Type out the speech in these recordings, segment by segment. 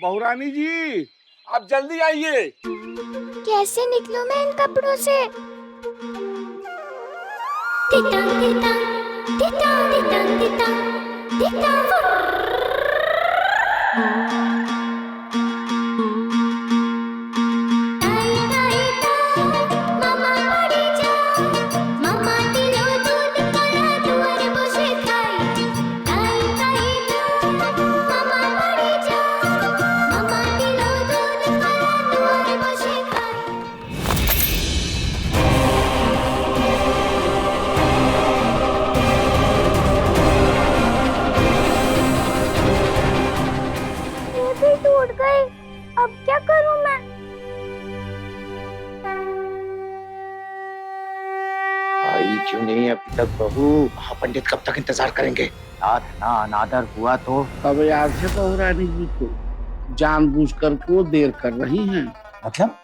बहुरानी जी, आप जल्दी आइए। कैसे निकलूं मैं इन कपड़ों से? Theta theta theta theta theta theta. टूट गई, अब क्या करूं मैं? आई क्यों नहीं अभी तक बहू? पंडित कब तक इंतजार करेंगे? अनादर हुआ तो अब याद है बहुरानी जी को जानबूझकर क्यों देर कर रही हैं? मतलब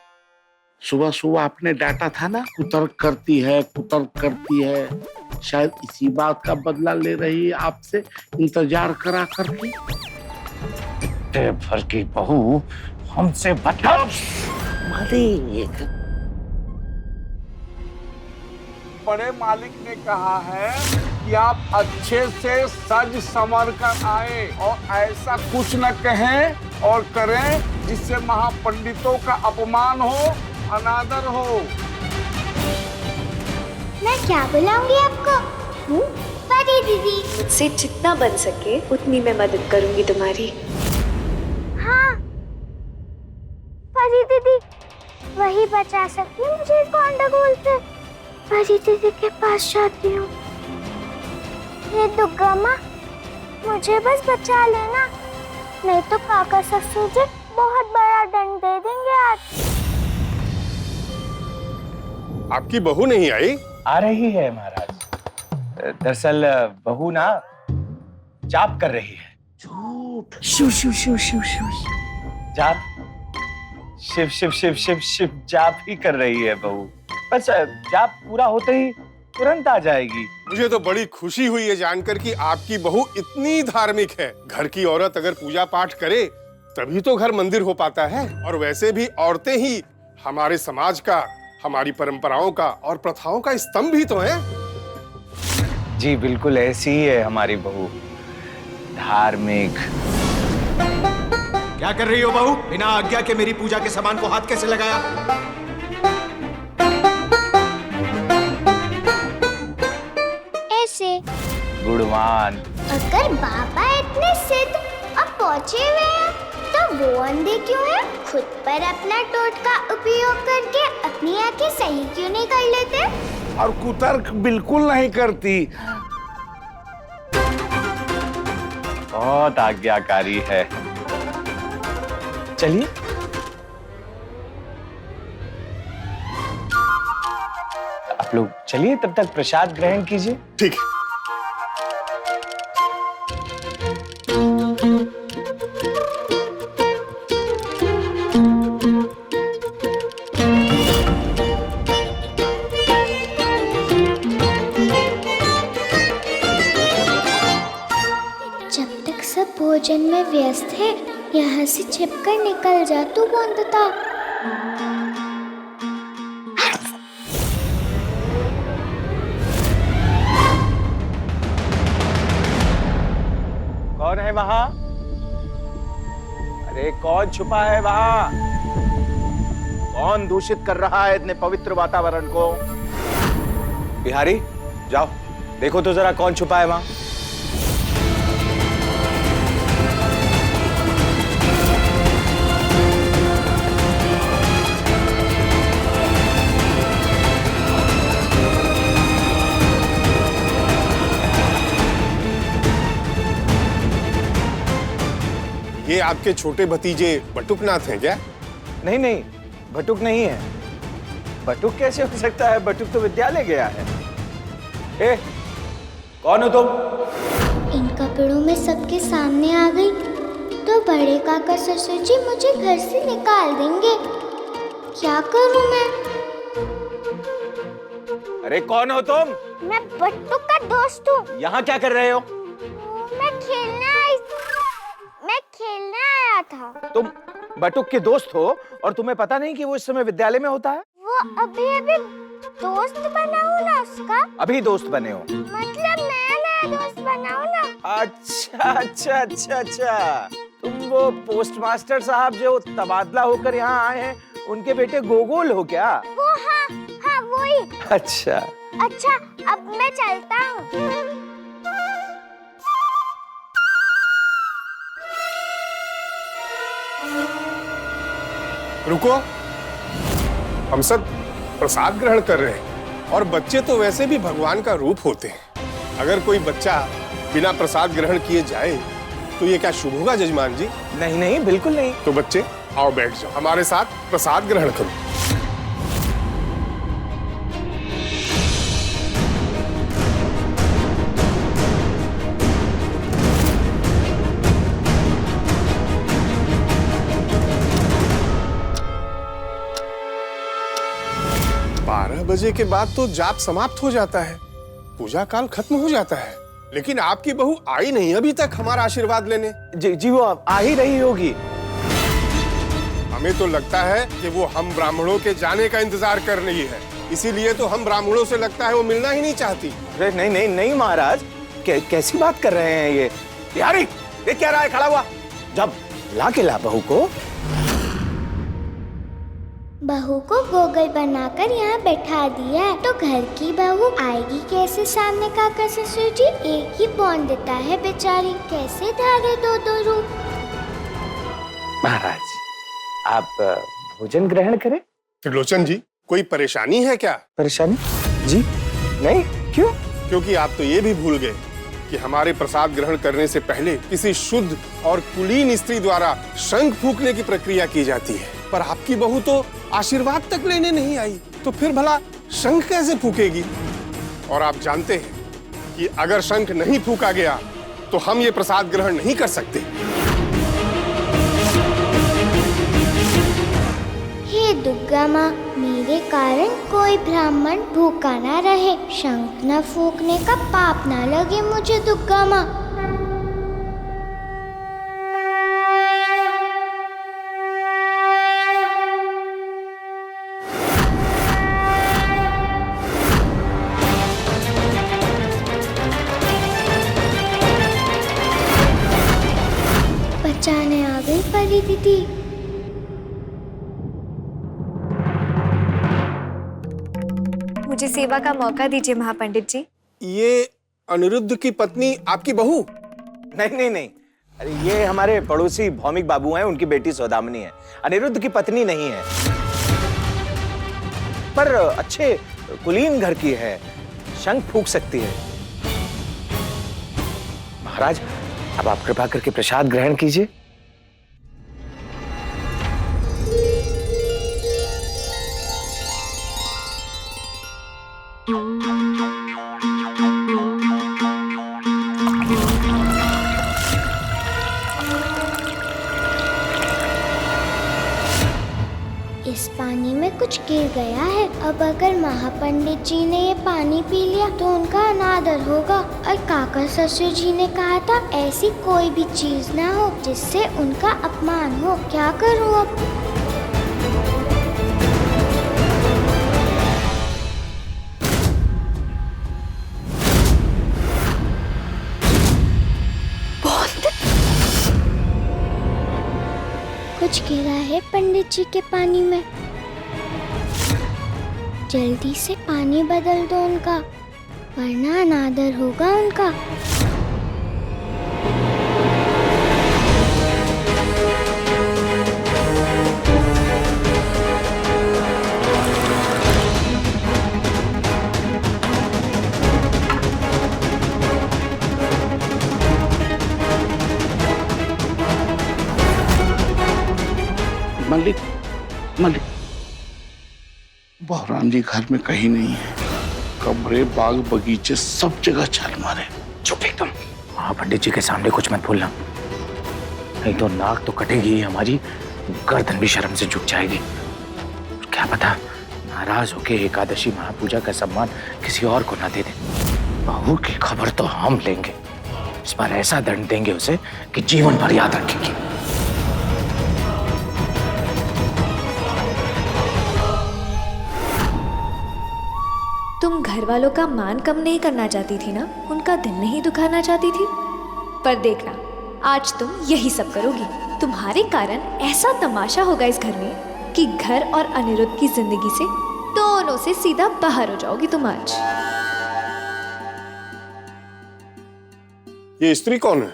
सुबह सुबह आपने डांटा था ना, कुतर्क करती है। शायद इसी बात का बदला ले रही है आपसे, इंतजार करा करके। भर की बहू हमसे बचा मालिक। बड़े मालिक ने कहा है कि आप अच्छे से सज संवर कर आए और ऐसा कुछ न कहें और करें जिससे महापंडितों का अपमान हो, अनादर हो। मैं क्या बुलाऊंगी आपको? परी दीदी। मुझसे जितना बन सके उतनी मैं मदद करूंगी तुम्हारी। हाँ, परी दीदी वही बचा सकती है मुझे इस गंडगोल से। परी दीदी के पास जाती हूँ। ये दुर्गा माँ, मुझे बस बचा लेना, नहीं तो काका ससुर जी बहुत बड़ा दंड दे देंगे आज। आपकी बहू नहीं आई? आ रही है महाराज। दरअसल बहू ना जाप कर रही है। झूठ। शू शू शू शू शू। जाप शिव शिव शिव शिव शिव जाप ही कर रही है बहू। बस जाप पूरा होते ही तुरंत आ जाएगी। मुझे तो बड़ी खुशी हुई है जानकर कि आपकी बहू इतनी धार्मिक है। घर की औरत अगर पूजा पाठ करे तभी तो घर मंदिर हो पाता है। और वैसे भी औरतें ही हमारे समाज का, हमारी परंपराओं का और प्रथाओं का स्तंभ ही तो है। जी बिल्कुल ऐसी ही है हमारी बहू, धार्मिक। क्या कर रही हो बहू? बिना आज्ञा के मेरी पूजा के सामान को हाथ कैसे लगाया? ऐसे। गुणवान। अगर बाबा इतने सिद्ध अब पहुंचे हुए हैं तो वो अंधे क्यों हैं? खुद पर अपना टोटका उपयोग करके अपनी आंखें सही क्यों नहीं कर लेते? और कुतर्क बिल्कुल नहीं करती। बहुत आज्ञाकारी है। चलिए आप लोग चलिए, तब तक प्रसाद ग्रहण कीजिए। ठीक है। जब तक सब भोजन में व्यस्त है, यहाँ से छिपकर निकल जा तू बंदता। कौन है वहां? अरे कौन छुपा है वहां? कौन दूषित कर रहा है इतने पवित्र वातावरण को? बिहारी जाओ देखो तो जरा कौन छुपा है वहां। ये आपके छोटे भतीजे बटुकनाथ हैं क्या? नहीं नहीं, बटुक नहीं है। बटुक कैसे हो सकता है? बटुक तो विद्यालय गया है। ए, कौन हो तुम? इन कपड़ों में सबके सामने आ गई तो बड़े काका ससुर जी मुझे घर से निकाल देंगे। क्या करूं मैं? अरे कौन हो तुम? मैं बट्टू का दोस्त हूँ। यहाँ क्या कर रहे हो? मैं खेलने आया था। तुम बटुक के दोस्त हो और तुम्हें पता नहीं कि वो इस समय विद्यालय में होता है? वो अभी अभी दोस्त बना हूँ ना उसका। अभी दोस्त बने हो? मतलब नया नया दोस्त बना हूँ ना। अच्छा अच्छा अच्छा अच्छा, तुम वो पोस्टमास्टर साहब जो तबादला होकर यहाँ आए हैं, उनके बेटे गोगोल हो क्या? वो हाँ हाँ वही। अच्छा अच्छा अब मैं चलता हूँ। रुको, हम सब प्रसाद ग्रहण कर रहे हैं और बच्चे तो वैसे भी भगवान का रूप होते हैं। अगर कोई बच्चा बिना प्रसाद ग्रहण किए जाए तो ये क्या शुभ होगा जजमान जी? नहीं नहीं, बिल्कुल नहीं। तो बच्चे आओ बैठ जाओ, हमारे साथ प्रसाद ग्रहण करो। बजे के बाद तो जाप समाप्त हो जाता है, पूजा काल खत्म हो जाता है, लेकिन आपकी बहू आई नहीं अभी तक हमारा आशीर्वाद लेने। जी वो आ ही रही होगी। हमें तो लगता है कि वो हम ब्राह्मणों के जाने का इंतजार कर रही है, इसीलिए तो हम ब्राह्मणों से लगता है वो मिलना ही नहीं चाहती। अरे नहीं नहीं नहीं महाराज, कैसी बात कर रहे हैं ये? बिहारी ये क्या रहा है खड़ा हुआ? जब ला के ला बहू को। बहू को गोगल बनाकर यहाँ बैठा दिया है, तो घर की बहू आएगी कैसे सामने? काका ससुर जी एक ही बॉन्ड देता है बेचारी, कैसे धारे दो दो रूप? महाराज आप भोजन ग्रहण करें। त्रिलोचन जी कोई परेशानी है क्या? परेशानी? जी नहीं, क्यों? क्योंकि आप तो ये भी भूल गए कि हमारे प्रसाद ग्रहण करने से पहले किसी शुद्ध और कुलीन स्त्री द्वारा शंख फूंकने की प्रक्रिया की जाती है, पर आपकी बहू तो आशीर्वाद तक लेने नहीं आई, तो फिर भला शंख कैसे फूकेगी? और आप जानते हैं कि अगर शंख नहीं फूका गया तो हम ये प्रसाद ग्रहण नहीं कर सकते। हे दुर्गा माँ, मेरे कारण कोई ब्राह्मण भूखा ना रहे, शंख न फूकने का पाप ना लगे मुझे दुर्गा माँ। बचाने आ गई परी दीदी। मुझे सेवा का मौका दीजिए महापंडित जी। ये अनिरुद्ध की पत्नी आपकी बहू? नहीं नहीं नहीं, अरे ये हमारे पड़ोसी भौमिक बाबू हैं, उनकी बेटी सौदामिनी है, अनिरुद्ध की पत्नी नहीं है, पर अच्छे कुलीन घर की है, शंख फूंक सकती है। महाराज अब आप कृपा करके प्रसाद ग्रहण कीजिए। इस पानी में कुछ गिर गया है, अब अगर महापंडित जी ने ये पानी पी लिया तो उनका अनादर होगा, और काका ससुर जी ने कहा था ऐसी कोई भी चीज ना हो जिससे उनका अपमान हो। क्या करूं अब? कुछ गिरा है पंडित जी के पानी में, जल्दी से पानी बदल दो उनका, वरना अनादर होगा उनका। मलिक मलिक बहराम जी घर में कहीं नहीं है, कमरे बाग बगीचे सब जगह छाल मारे। चुप एकदम। हाँ पंडित जी के सामने कुछ मत बोलना, नहीं तो नाक तो कटेगी ही हमारी, गर्दन भी शर्म से झुक जाएगी। क्या पता नाराज होके एकादशी महापूजा का सम्मान किसी और को ना दे दे। बहू की खबर तो हम लेंगे, इस बार ऐसा दंड देंगे उसे कि जीवन भर याद रखेगी। घर वालों का मान कम नहीं करना चाहती थी ना, उनका दिल नहीं दुखाना चाहती थी। पर देखना, आज तुम यही सब करोगी। तुम्हारे कारण ऐसा तमाशा होगा इस घर में कि घर और अनिरुद्ध की जिंदगी से दोनों से सीधा बाहर हो जाओगी तुम आज। ये स्त्री कौन है?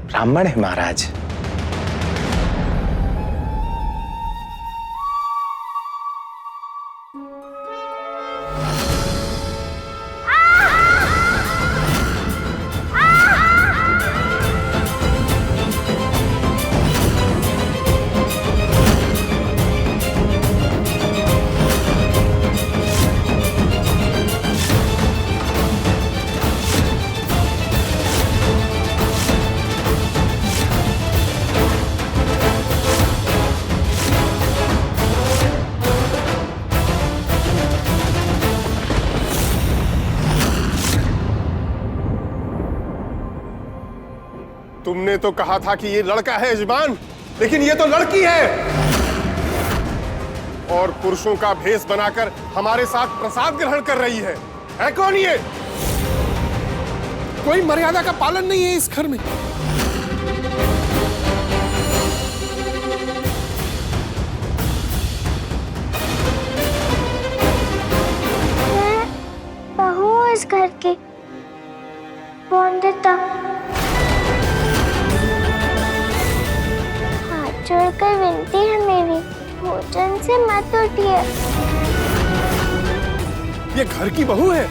ब्राह्मण है महाराज। तुमने तो कहा था कि ये लड़का है यजमान, लेकिन ये तो लड़की है और पुरुषों का भेष बनाकर हमारे साथ प्रसाद ग्रहण कर रही है कौन ये? कोई मर्यादा का पालन नहीं है इस घर में। मैं बहू हूँ इस घर की। वंदिता, जोड़कर विनती है मेरी, भोजन से मत उठिए। ये घर की बहू है?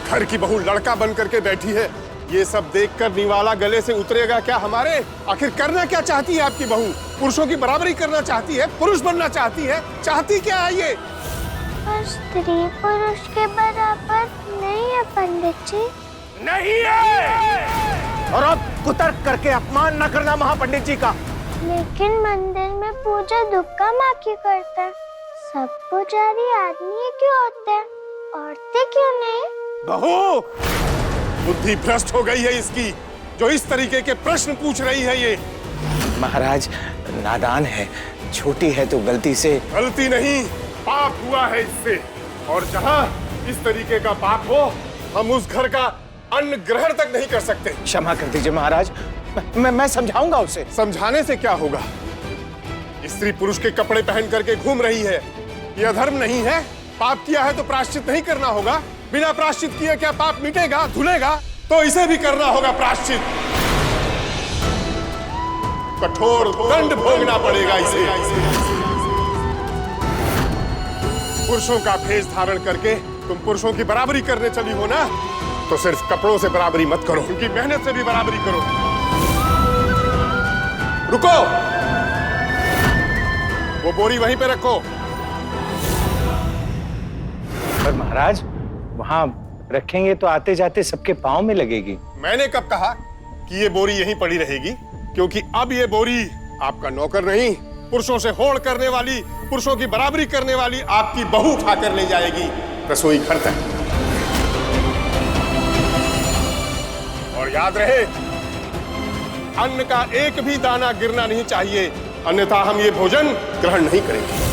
घर की बहू लड़का बन करके बैठी है। ये सब देखकर निवाला गले से उतरेगा क्या हमारे? आखिर करना क्या चाहती है आपकी बहू? पुरुषों की बराबरी करना चाहती है? पुरुष बनना चाहती है? चाहती क्या है ये? पर स्त्री पुरुष के बराबर नहीं है पंडित जी। नहीं है। और अब कुतर्क करके अपमान न करना महापंडित जी का। लेकिन मंदिर में पूजा दुर्गा माँ की करते हैं। सब पुजारी आदमी क्यों होते हैं, औरतें क्यों नहीं? बहू, बुद्धि भ्रष्ट हो गई है इसकी, जो इस तरीके के प्रश्न पूछ रही है ये। महाराज नादान है, छोटी है तो गलती से। गलती नहीं, पाप हुआ है इससे। और जहाँ इस तरीके का पाप हो, हम उस घर का अन्न ग्रहण तक नहीं कर सकते। क्षमा कर दीजिए महाराज, मैं समझाऊंगा उसे। समझाने से क्या होगा? स्त्री पुरुष के कपड़े पहन करके घूम रही है, यह अधर्म नहीं है? पाप किया है तो प्रायश्चित नहीं करना होगा? बिना प्रायश्चित किए क्या पाप मिटेगा, धुलेगा? तो इसे भी करना होगा प्रायश्चित। कठोर दंड भोगना पड़ेगा इसे। पुरुषों का भेष धारण करके तुम पुरुषों की बराबरी करने चली हो ना, तो सिर्फ कपड़ों से बराबरी मत करो, उनकी मेहनत से भी बराबरी करो। रुको, वो बोरी वहीं पे रखो। पर महाराज वहां रखेंगे तो आते जाते सबके पांव में लगेगी। मैंने कब कहा कि ये बोरी यहीं पड़ी रहेगी? क्योंकि अब ये बोरी आपका नौकर नहीं, पुरुषों से होड़ करने वाली, पुरुषों की बराबरी करने वाली आपकी बहू उठाकर ले जाएगी रसोई घर तक। और याद रहे, अन्न का एक भी दाना गिरना नहीं चाहिए, अन्यथा हम ये भोजन ग्रहण नहीं करेंगे।